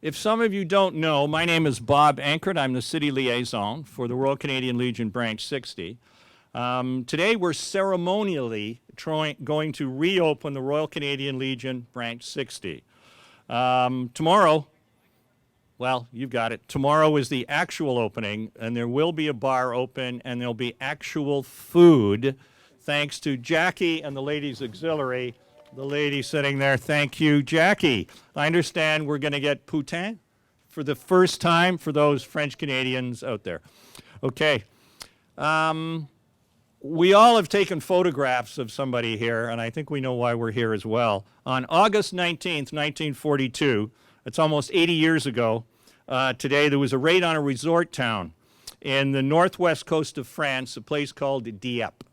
If some of you don't know, my name is Bob Ankert. I'm the city liaison for the Royal Canadian Legion Branch 60. Today we're ceremonially going to reopen the Royal Canadian Legion Branch 60. Tomorrow, well, you've got it. Tomorrow is the actual opening, and there will be a bar open, and there'll be actual food, thanks to Jackie and the Ladies Auxiliary. The lady sitting there, thank you, Jackie. I understand we're going to get poutine for the first time for those French Canadians out there. Okay. We all have taken photographs of somebody here, and I think we know why we're here as well. On August 19th, 1942, it's almost 80 years ago, today there was a raid on a resort town in the northwest coast of France, a place called Dieppe.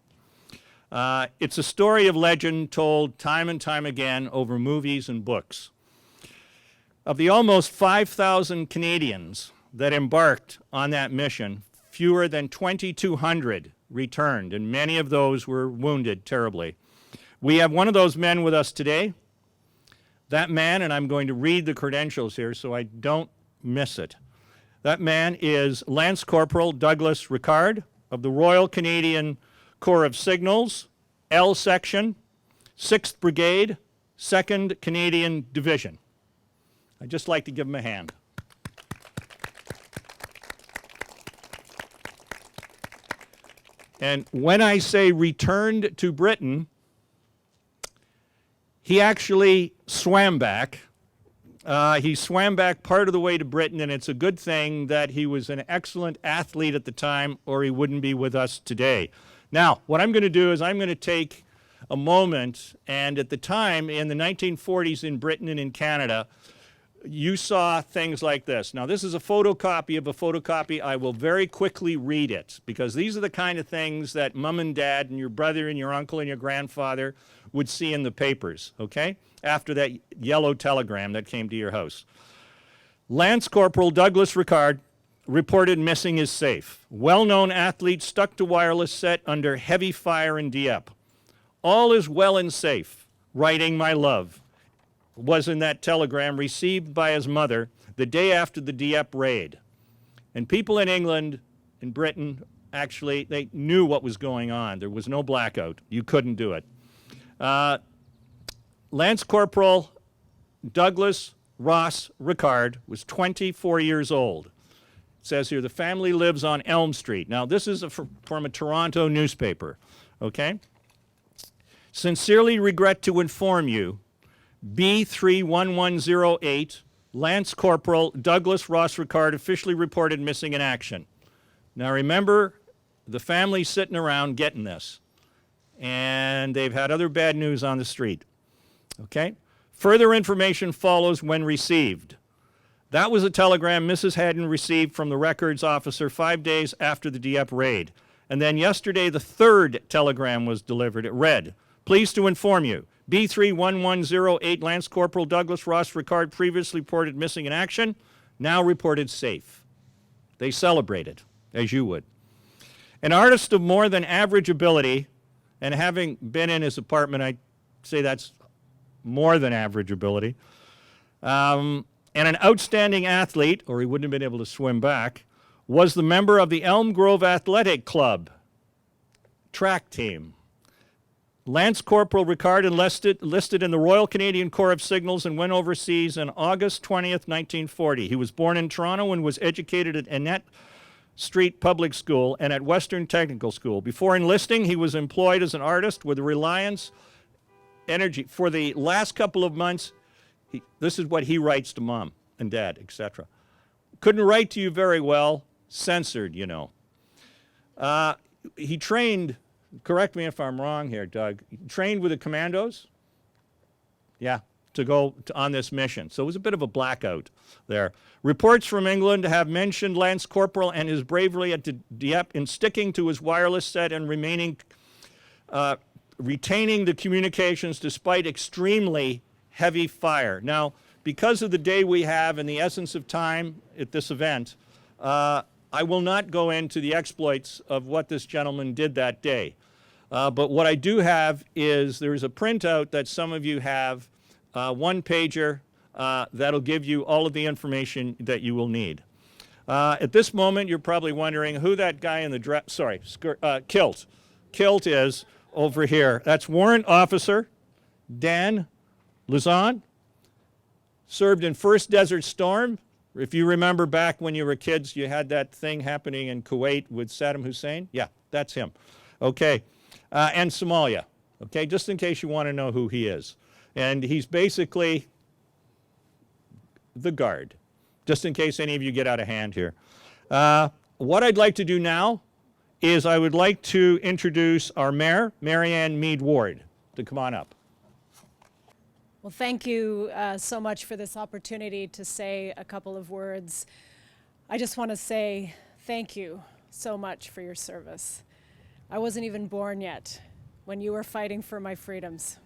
It's a story of legend told time and time again over movies and books. Of the almost 5,000 Canadians that embarked on that mission, fewer than 2,200 returned, and many of those were wounded terribly. We have one of those men with us today. That man, and I'm going to read the credentials here so I don't miss it. That man is Lance Corporal Douglas Rickard of the Royal Canadian Corps of Signals, L Section, 6th Brigade, 2nd Canadian Division. I'd just like to give him a hand. And when I say returned to Britain, he actually swam back. He swam back part of the way to Britain, and it's a good thing that he was an excellent athlete at the time, or he wouldn't be with us today. Now, what I'm going to do is I'm going to take a moment, and at the time, in the 1940s in Britain and in Canada, you saw things like this. Now, this is a photocopy of a photocopy. I will very quickly read it, because these are the kind of things that mom and dad and your brother and your uncle and your grandfather would see in the papers, okay, after that yellow telegram that came to your house. Lance Corporal Douglas Rickard reported missing is safe. Well-known athlete stuck to wireless set under heavy fire in Dieppe. All is well and safe. Writing my love was in that telegram received by his mother the day after the Dieppe Raid. And people in England and Britain, actually, they knew what was going on. There was no blackout. You couldn't do it. Lance Corporal Douglas Ross Rickard was 24 years old. It says here, the family lives on Elm Street. Now, this is from a Toronto newspaper, okay? Sincerely regret to inform you, B31108, Lance Corporal Douglas Ross Rickard officially reported missing in action. Now, remember, the family's sitting around getting this, and they've had other bad news on the street, okay? Further information follows when received. That was a telegram Mrs. Haddon received from the records officer 5 days after the Dieppe Raid. And then yesterday, the third telegram was delivered. It read, pleased to inform you, B31108 Lance Corporal Douglas Ross Rickard previously reported missing in action, now reported safe. They celebrated, as you would. An artist of more than average ability, and having been in his apartment, I'd say that's more than average ability, and an outstanding athlete, or he wouldn't have been able to swim back, was the member of the Elm Grove Athletic Club track team. Lance Corporal Rickard enlisted in the Royal Canadian Corps of Signals and went overseas on August 20th, 1940. He was born in Toronto and was educated at Annette Street Public School and at Western Technical School. Before enlisting, he was employed as an artist with Reliance Energy. For the last couple of months, this is what he writes to mom and dad, etc. Couldn't write to you very well, censored, you know. He trained, correct me if I'm wrong here, Doug, he trained with the commandos, yeah, to go on this mission. So it was a bit of a blackout there. Reports from England have mentioned Lance Corporal and his bravery at Dieppe in sticking to his wireless set and retaining the communications despite extremely heavy fire. Now, because of the day we have and the essence of time at this event, I will not go into the exploits of what this gentleman did that day. But what I do have is there's a printout that some of you have, one pager that'll give you all of the information that you will need. At this moment, you're probably wondering who that guy in the kilt is over here. That's Warrant Officer Dan Luzon. Served in First Desert Storm. If you remember back when you were kids, you had that thing happening in Kuwait with Saddam Hussein. Yeah, that's him. Okay, and Somalia. Okay, just in case you want to know who he is. And he's basically the guard, just in case any of you get out of hand here. What I'd like to do now is I would like to introduce our mayor, Marianne Meed Ward, to come on up. Well, thank you so much for this opportunity to say a couple of words. I just want to say thank you so much for your service. I wasn't even born yet when you were fighting for my freedoms.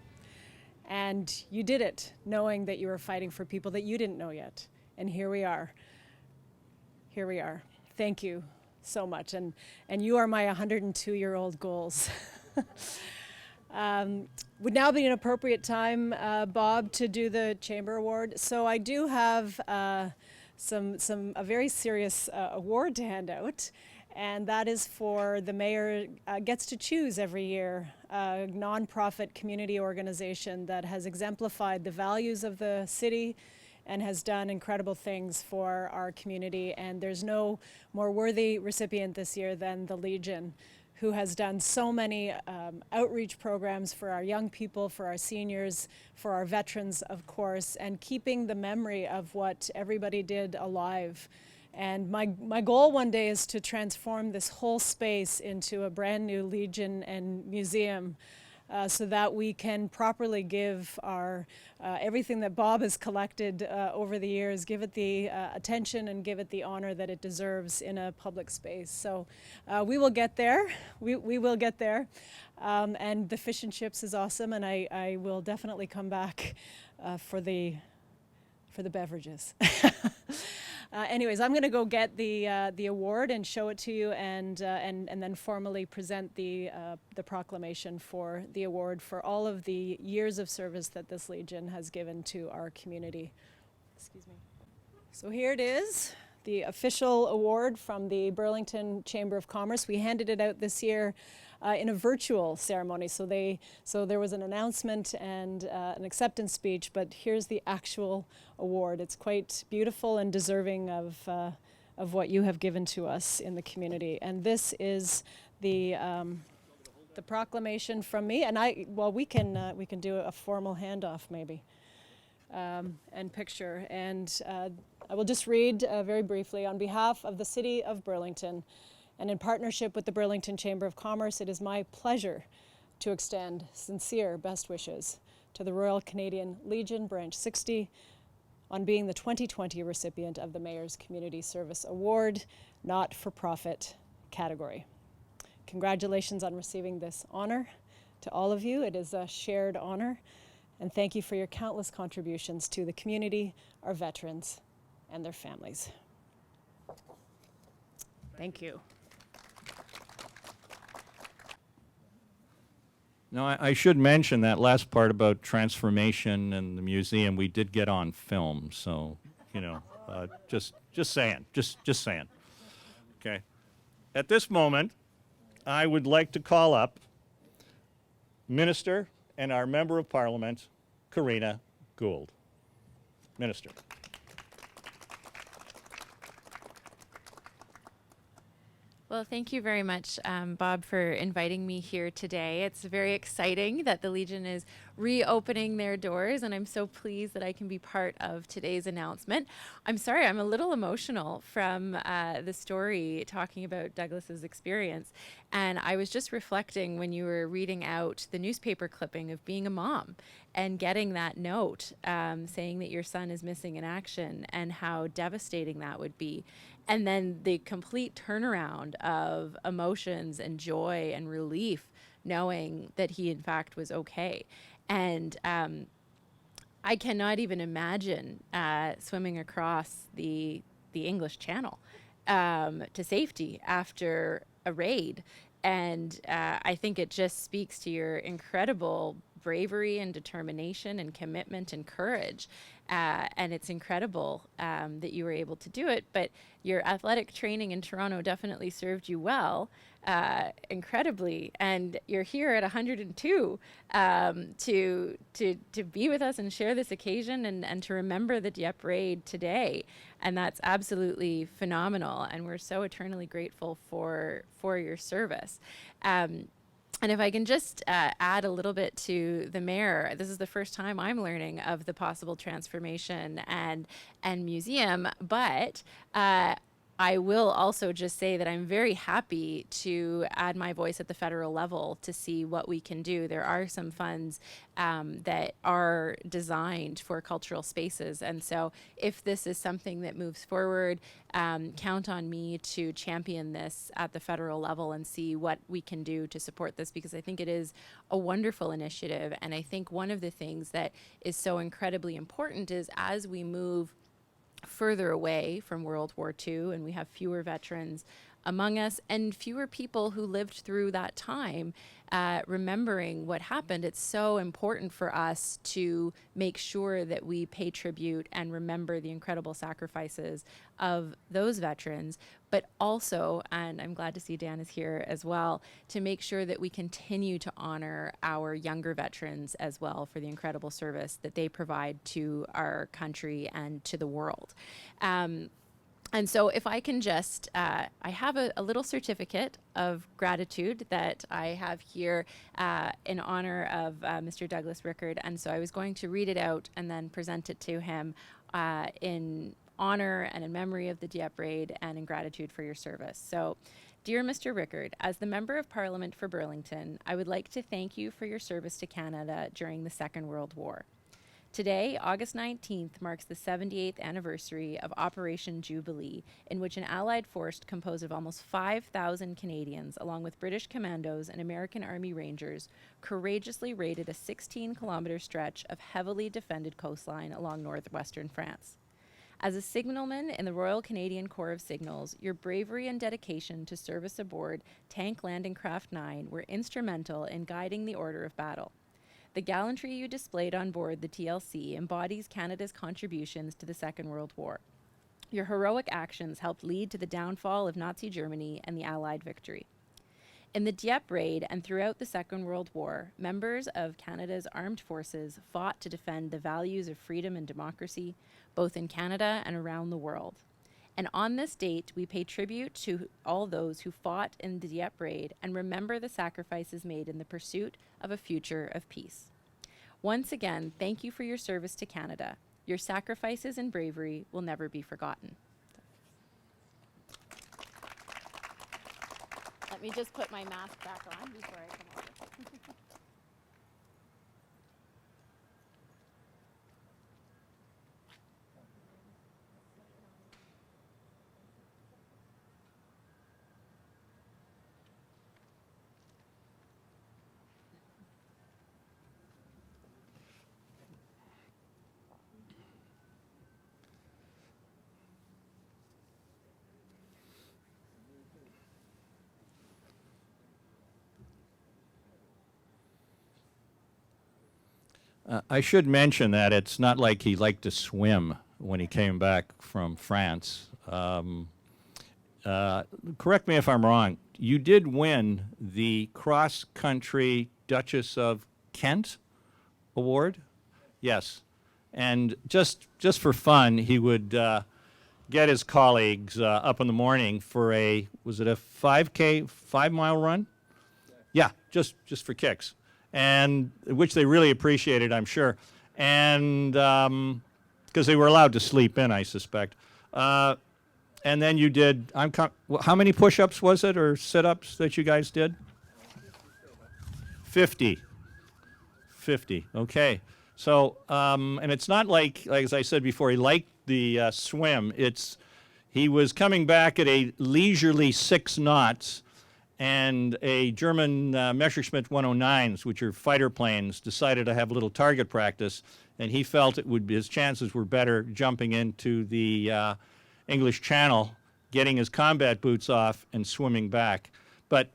And you did it knowing that you were fighting for people that you didn't know yet. And here we are. Here we are. Thank you so much. And you are my 102-year-old goals. Would now be an appropriate time, Bob, to do the Chamber Award. So I do have a very serious award to hand out, and that is for the mayor gets to choose every year a nonprofit community organization that has exemplified the values of the city and has done incredible things for our community. And there's no more worthy recipient this year than the Legion, who has done so many outreach programs for our young people, for our seniors, for our veterans, of course, and keeping the memory of what everybody did alive. And my goal one day is to transform this whole space into a brand new Legion and museum, so that we can properly give our everything that Bob has collected over the years, give it the attention and give it the honor that it deserves in a public space. So we will get there. We will get there. And the fish and chips is awesome, and I will definitely come back for the beverages. Anyways, I'm going to go get the award and show it to you, and then formally present the proclamation for the award for all of the years of service that this Legion has given to our community. Excuse me. So here it is, the official award from the Burlington Chamber of Commerce. We handed it out this year in a virtual ceremony. So there was an announcement and an acceptance speech, but here's the actual award. It's quite beautiful and deserving of what you have given to us in the community. And this is the proclamation from me. And we can do a formal handoff maybe, and picture. And I will just read very briefly. On behalf of the City of Burlington, and in partnership with the Burlington Chamber of Commerce, it is my pleasure to extend sincere best wishes to the Royal Canadian Legion Branch 60 on being the 2020 recipient of the Mayor's Community Service Award, not-for-profit category. Congratulations on receiving this honor to all of you. It is a shared honor, and thank you for your countless contributions to the community, our veterans, and their families. Thank you. Now, I should mention that last part about transformation and the museum. We did get on film, so just saying, just saying. Okay. At this moment, I would like to call up Minister and our Member of Parliament, Karina Gould. Minister. Well, thank you very much, Bob, for inviting me here today. It's very exciting that the Legion is reopening their doors, and I'm so pleased that I can be part of today's announcement. I'm sorry, I'm a little emotional from the story talking about Douglas's experience, and I was just reflecting when you were reading out the newspaper clipping of being a mom and getting that note saying that your son is missing in action and how devastating that would be. And then the complete turnaround of emotions and joy and relief knowing that he in fact was okay. And I cannot even imagine swimming across the English Channel to safety after a raid. And I think it just speaks to your incredible bravery and determination and commitment and courage. And it's incredible that you were able to do it. But your athletic training in Toronto definitely served you well, incredibly. And you're here at 102 to be with us and share this occasion and to remember the Dieppe Raid today. And that's absolutely phenomenal. And we're so eternally grateful for your service. And if I can just add a little bit to the mayor, this is the first time I'm learning of the possible transformation and museum, but I will also just say that I'm very happy to add my voice at the federal level to see what we can do. There are some funds that are designed for cultural spaces. And so if this is something that moves forward, count on me to champion this at the federal level and see what we can do to support this, because I think it is a wonderful initiative. And I think one of the things that is so incredibly important is as we move further away from World War II and we have fewer veterans among us and fewer people who lived through that time, remembering what happened, it's so important for us to make sure that we pay tribute and remember the incredible sacrifices of those veterans, but also, and I'm glad to see Dan is here as well, to make sure that we continue to honor our younger veterans as well for the incredible service that they provide to our country and to the world. And so if I can just, I have a little certificate of gratitude that I have here in honor of Mr. Douglas Rickard. And so I was going to read it out and then present it to him in honor and in memory of the Dieppe Raid and in gratitude for your service. So, dear Mr. Rickard, as the Member of Parliament for Burlington, I would like to thank you for your service to Canada during the Second World War. Today, August 19th, marks the 78th anniversary of Operation Jubilee, in which an Allied force composed of almost 5,000 Canadians, along with British commandos and American Army Rangers, courageously raided a 16-kilometer stretch of heavily defended coastline along northwestern France. As a signalman in the Royal Canadian Corps of Signals, your bravery and dedication to service aboard Tank Landing Craft 9 were instrumental in guiding the order of battle. The gallantry you displayed on board the TLC embodies Canada's contributions to the Second World War. Your heroic actions helped lead to the downfall of Nazi Germany and the Allied victory. In the Dieppe Raid and throughout the Second World War, members of Canada's armed forces fought to defend the values of freedom and democracy, both in Canada and around the world. And on this date, we pay tribute to all those who fought in the Dieppe Raid and remember the sacrifices made in the pursuit of a future of peace. Once again, thank you for your service to Canada. Your sacrifices and bravery will never be forgotten. Let me just put my mask back on before I come over. I should mention that it's not like he liked to swim when he came back from France. Correct me if I'm wrong. You did win the cross-country Duchess of Kent award? Yes. And just for fun, he would get his colleagues up in the morning for was it a 5K, 5-mile run? Yeah, just for kicks. And which they really appreciated, I'm sure, and because they were allowed to sleep in, I suspect. And then you did. How many push-ups was it, or sit-ups that you guys did? 50. 50. Okay. So, and it's not like as I said before, he liked the swim. He was coming back at a leisurely 6 knots. And a German Messerschmitt 109s, which are fighter planes, decided to have a little target practice, and he felt his chances were better jumping into the English Channel, getting his combat boots off, and swimming back. But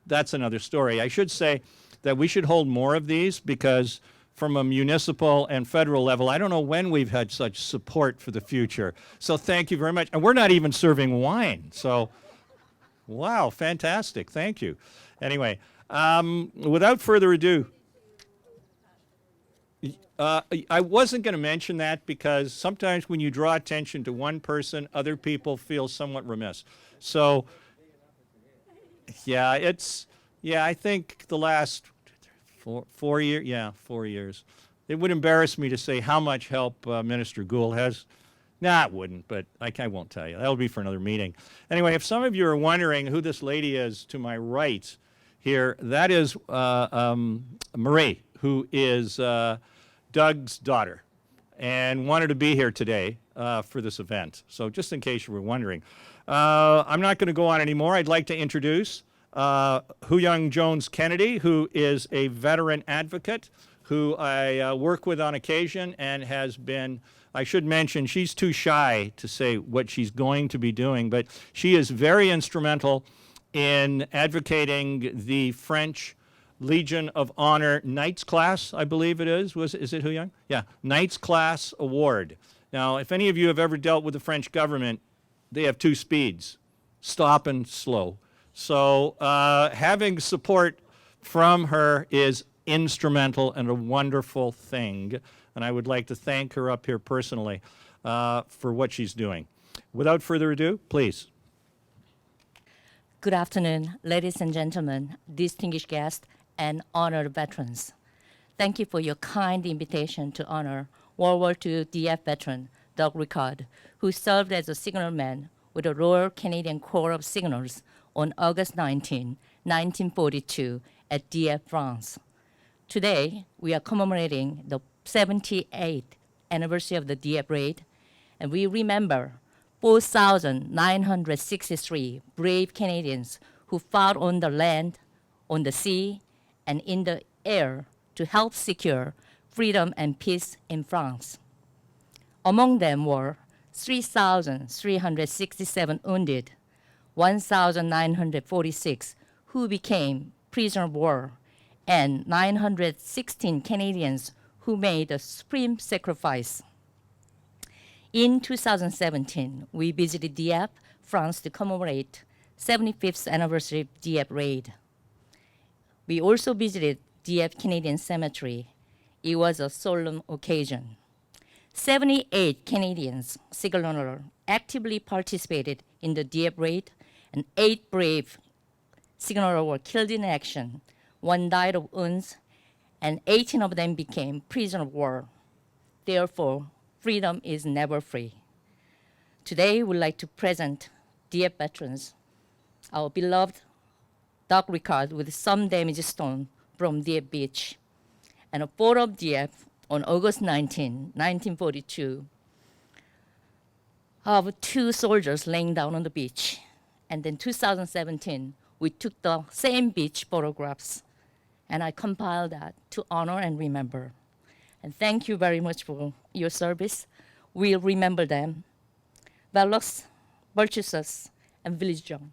that's another story. I should say that we should hold more of these because from a municipal and federal level. I don't know when we've had such support for the future. So thank you very much. And we're not even serving wine. So, wow, fantastic. Thank you. Anyway, without further ado, I wasn't going to mention that because sometimes when you draw attention to one person, other people feel somewhat remiss. So, yeah, I think the last 4 years, 4 years. It would embarrass me to say how much help Minister Gould has. Nah, it wouldn't, but I won't tell you. That'll be for another meeting. Anyway, if some of you are wondering who this lady is to my right here, that is Marie, who is Doug's daughter, and wanted to be here today for this event. So just in case you were wondering. I'm not going to go on anymore. I'd like to introduce Hu-Young Jones-Kennedy, who is a veteran advocate who I work with on occasion and has been, I should mention, she's too shy to say what she's going to be doing, but she is very instrumental in advocating the French Legion of Honor Knights Class, I believe it is. Is it Hu-Young? Yeah, Knights Class Award. Now, if any of you have ever dealt with the French government, they have two speeds, stop and slow. So having support from her is instrumental and a wonderful thing. And I would like to thank her up here personally for what she's doing. Without further ado, please. Good afternoon, ladies and gentlemen, distinguished guests, and honored veterans. Thank you for your kind invitation to honor World War II Dieppe veteran Doug Rickard, who served as a signalman with the Royal Canadian Corps of Signals on August 19, 1942 at Dieppe, France. Today, we are commemorating the 78th anniversary of the Dieppe Raid, and we remember 4,963 brave Canadians who fought on the land, on the sea, and in the air to help secure freedom and peace in France. Among them were 3,367 wounded, 1,946 who became prisoner of war, and 916 Canadians who made a supreme sacrifice. In 2017, we visited Dieppe, France to commemorate 75th anniversary of Dieppe Raid. We also visited Dieppe Canadian Cemetery. It was a solemn occasion. 78 Canadians, signalers, actively participated in the Dieppe Raid, and 8 brave signalers were killed in action. 1 died of wounds, and 18 of them became prisoners of war. Therefore, freedom is never free. Today, we'd like to present Dieppe veterans, our beloved Doug Rickard with some damaged stone from Dieppe Beach, and a photo of Dieppe on August 19, 1942, of 2 soldiers laying down on the beach. And then 2017, we took the same beach photographs, and I compiled that to honor and remember. And thank you very much for your service. We'll remember them. Valus, virtuous, and village young.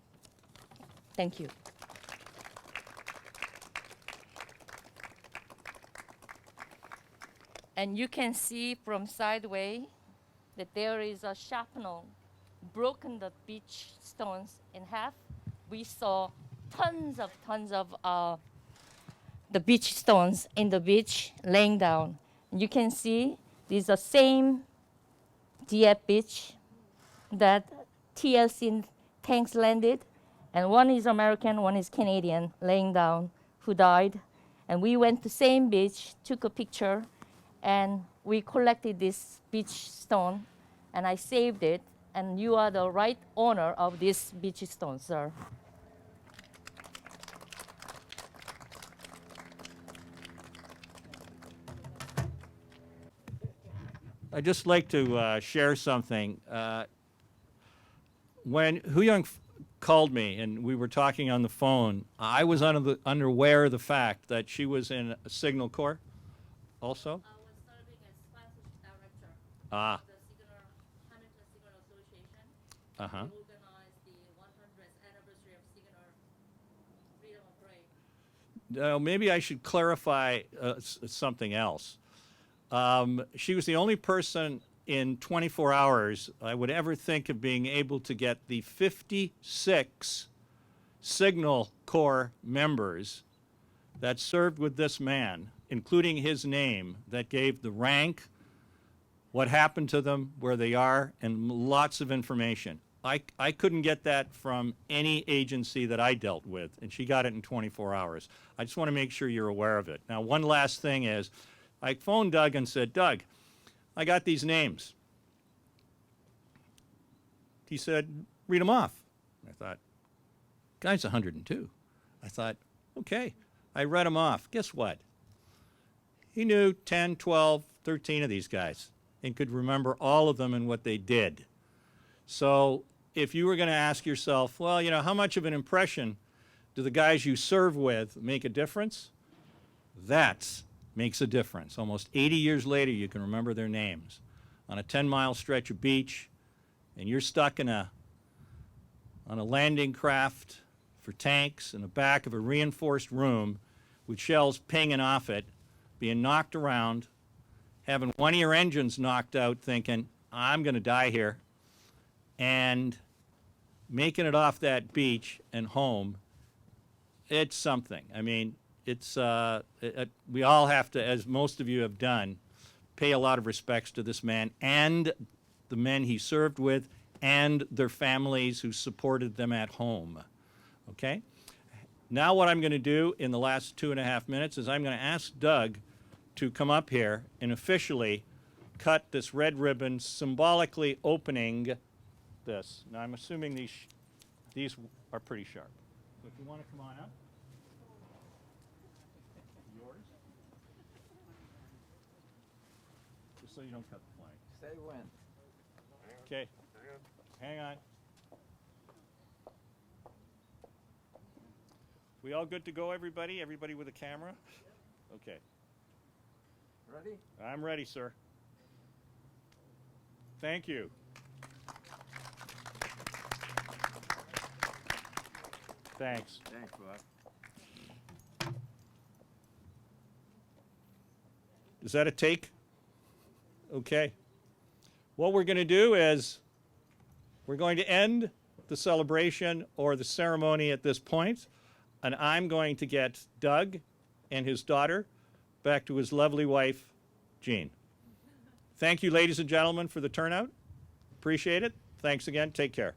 Thank you. And you can see from sideway that there is a shrapnel broken the beach stones in half. We saw tons of the beach stones in the beach laying down. You can see these are the same Dieppe beach that TLC tanks landed, and one is American, one is Canadian, laying down, who died. And we went to the same beach, took a picture, and we collected this beach stone, and I saved it, and you are the right owner of this beach stone, sir. I'd just like to share something. When Hu-Young called me and we were talking on the phone, I was unaware of the fact that she was in a Signal Corps also. I was serving as sponsorship director Ah. of the Hamilton Signal Association. Uh-huh. We organized the 100th anniversary of Signal Freedom of Parade. maybe I should clarify something else. She was the only person in 24 hours I would ever think of being able to get the 56 Signal Corps members that served with this man, including his name, that gave the rank, what happened to them, where they are, and lots of information. I couldn't get that from any agency that I dealt with, and she got it in 24 hours. I just want to make sure you're aware of it. Now, one last thing is, I phoned Doug and said, Doug, I got these names. He said, read them off. I thought, guy's 102. I thought, okay. I read them off. Guess what? He knew 10, 12, 13 of these guys and could remember all of them and what they did. So if you were going to ask yourself, well, you know, how much of an impression do the guys you serve with make a difference? That makes a difference. Almost 80 years later, you can remember their names. On a 10-mile stretch of beach, and you're stuck on a landing craft for tanks in the back of a reinforced room with shells pinging off it, being knocked around, having one of your engines knocked out, thinking, I'm going to die here, and making it off that beach and home, it's something. I mean, it's we all have to, as most of you have done, pay a lot of respects to this man and the men he served with and their families who supported them at home. Okay? Now what I'm going to do in the last 2.5 minutes is I'm going to ask Doug to come up here and officially cut this red ribbon, symbolically opening this. Now I'm assuming these are pretty sharp. So if you want to come on up. Yours? Just so you don't cut the flag. Say when. Okay. Hang on. We all good to go, everybody? Everybody with a camera? Okay. Ready? I'm ready, sir. Thank you. Thanks. Thanks, Bob. Is that a take? Okay. What we're going to do is we're going to end the celebration or the ceremony at this point, and I'm going to get Doug and his daughter back to his lovely wife, Jean. Thank you, ladies and gentlemen, for the turnout. Appreciate it. Thanks again. Take care.